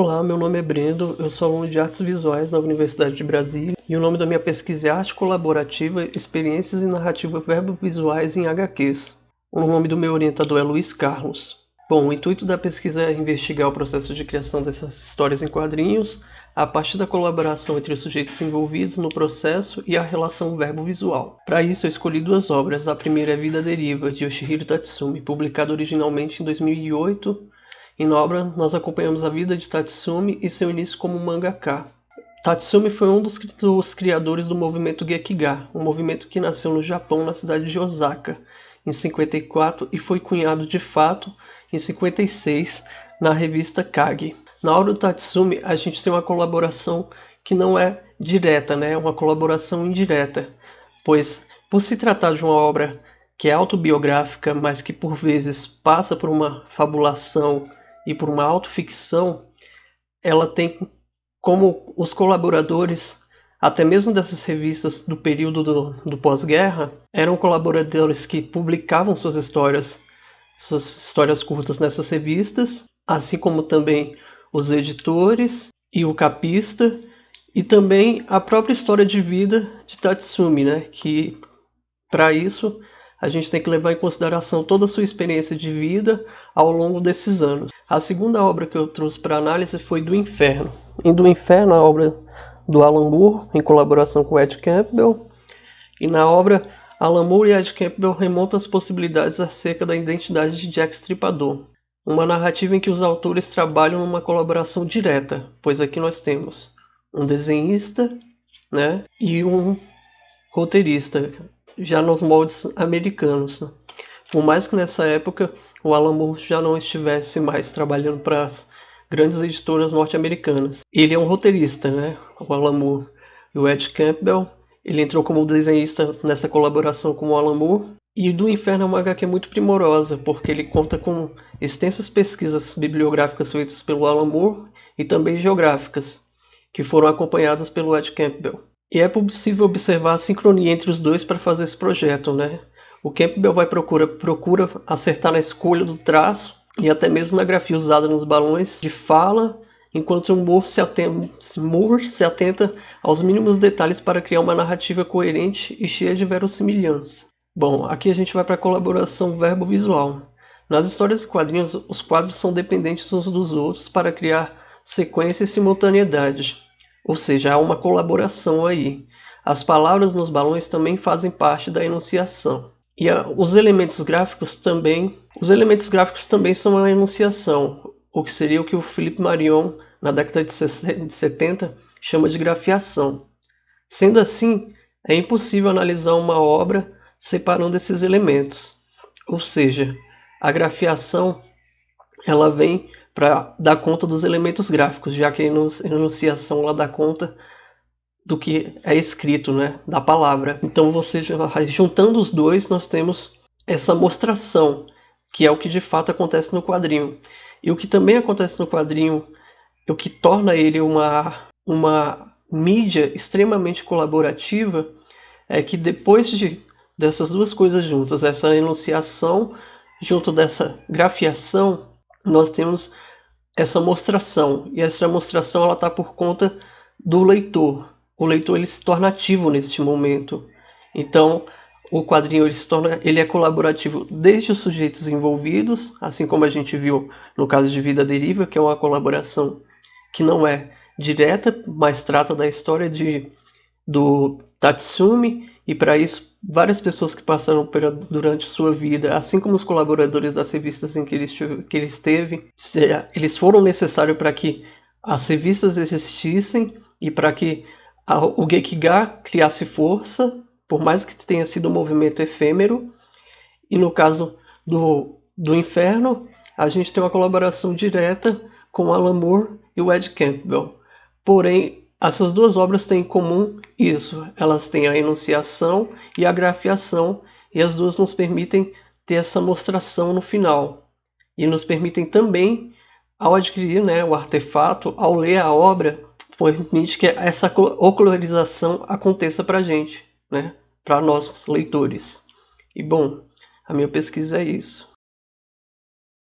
Olá, meu nome é Brendo, eu sou aluno de Artes Visuais da Universidade de Brasília e o nome da minha pesquisa é Arte Colaborativa, Experiências e Narrativa Verbo-Visuais em HQs. O nome do meu orientador é Luiz Carlos. Bom, o intuito da pesquisa é investigar o processo de criação dessas histórias em quadrinhos a partir da colaboração entre os sujeitos envolvidos no processo e a relação verbo-visual. Para isso, eu escolhi duas obras. A primeira é Vida à Deriva, de Yoshihiro Tatsumi, publicada originalmente em 2008. E na obra, nós acompanhamos a vida de Tatsumi e seu início como mangaka. Tatsumi foi um dos criadores do movimento Gekiga, um movimento que nasceu no Japão, na cidade de Osaka, em 54 e foi cunhado de fato em 56 na revista Kage. Na obra do Tatsumi, a gente tem uma colaboração que não é direta, né? Uma colaboração indireta, pois por se tratar de uma obra que é autobiográfica, mas que por vezes passa por uma fabulação e por uma autoficção, ela tem como os colaboradores, até mesmo dessas revistas do período do pós-guerra, eram colaboradores que publicavam suas histórias curtas nessas revistas, assim como também os editores e o capista, e também a própria história de vida de Tatsumi, né? Que para isso a gente tem que levar em consideração toda a sua experiência de vida ao longo desses anos. A segunda obra que eu trouxe para análise foi Do Inferno. Em Do Inferno, a obra do Alan Moore, em colaboração com Ed Campbell. E na obra, Alan Moore e Ed Campbell remontam as possibilidades acerca da identidade de Jack Stripador. Uma narrativa em que os autores trabalham numa colaboração direta, pois aqui nós temos um desenhista, né, e um roteirista, já nos moldes americanos. Por mais que nessa época o Alan Moore já não estivesse mais trabalhando para as grandes editoras norte-americanas. Ele é um roteirista, né? O Alan Moore. E o Ed Campbell, ele entrou como desenhista nessa colaboração com o Alan Moore. E Do Inferno é uma HQ muito primorosa, porque ele conta com extensas pesquisas bibliográficas feitas pelo Alan Moore e também geográficas, que foram acompanhadas pelo Ed Campbell. E é possível observar a sincronia entre os dois para fazer esse projeto, né? O Campbell procura acertar na escolha do traço e até mesmo na grafia usada nos balões de fala, enquanto o Moore se atenta aos mínimos detalhes para criar uma narrativa coerente e cheia de verossimilhança. Bom, aqui a gente vai para a colaboração verbo-visual. Nas histórias e quadrinhos, os quadros são dependentes uns dos outros para criar sequência e simultaneidade. Ou seja, há uma colaboração aí. As palavras nos balões também fazem parte da enunciação. E os elementos gráficos também são uma enunciação, o que seria o que o Philippe Marion, na década de 70, chama de grafiação. Sendo assim, é impossível analisar uma obra separando esses elementos. Ou seja, a grafiação ela vem para dar conta dos elementos gráficos, já que a enunciação ela dá conta do que é escrito, né, da palavra. Então, juntando os dois, nós temos essa mostração, que é o que de fato acontece no quadrinho. E o que também acontece no quadrinho, o que torna ele uma mídia extremamente colaborativa, é que depois dessas duas coisas juntas, essa enunciação junto dessa grafiação, nós temos essa mostração, e essa mostração ela está por conta do leitor. O leitor ele se torna ativo neste momento. Então, o quadrinho ele é colaborativo desde os sujeitos envolvidos, assim como a gente viu no caso de Vida à Deriva, que é uma colaboração que não é direta, mas trata da história do Tatsumi, e para isso várias pessoas que passaram durante sua vida, assim como os colaboradores das revistas em que ele esteve, eles foram necessários para que as revistas existissem e para que o Gekiga criasse força, por mais que tenha sido um movimento efêmero. E no caso do Inferno, a gente tem uma colaboração direta com o Alan Moore e o Ed Campbell. Porém, essas duas obras têm em comum isso. Elas têm a enunciação e a grafiação, e as duas nos permitem ter essa mostração no final. E nos permitem também, ao adquirir, né, o artefato, ao ler a obra, permite que essa ocularização aconteça para a gente, né, para nós leitores. E bom, a minha pesquisa é isso.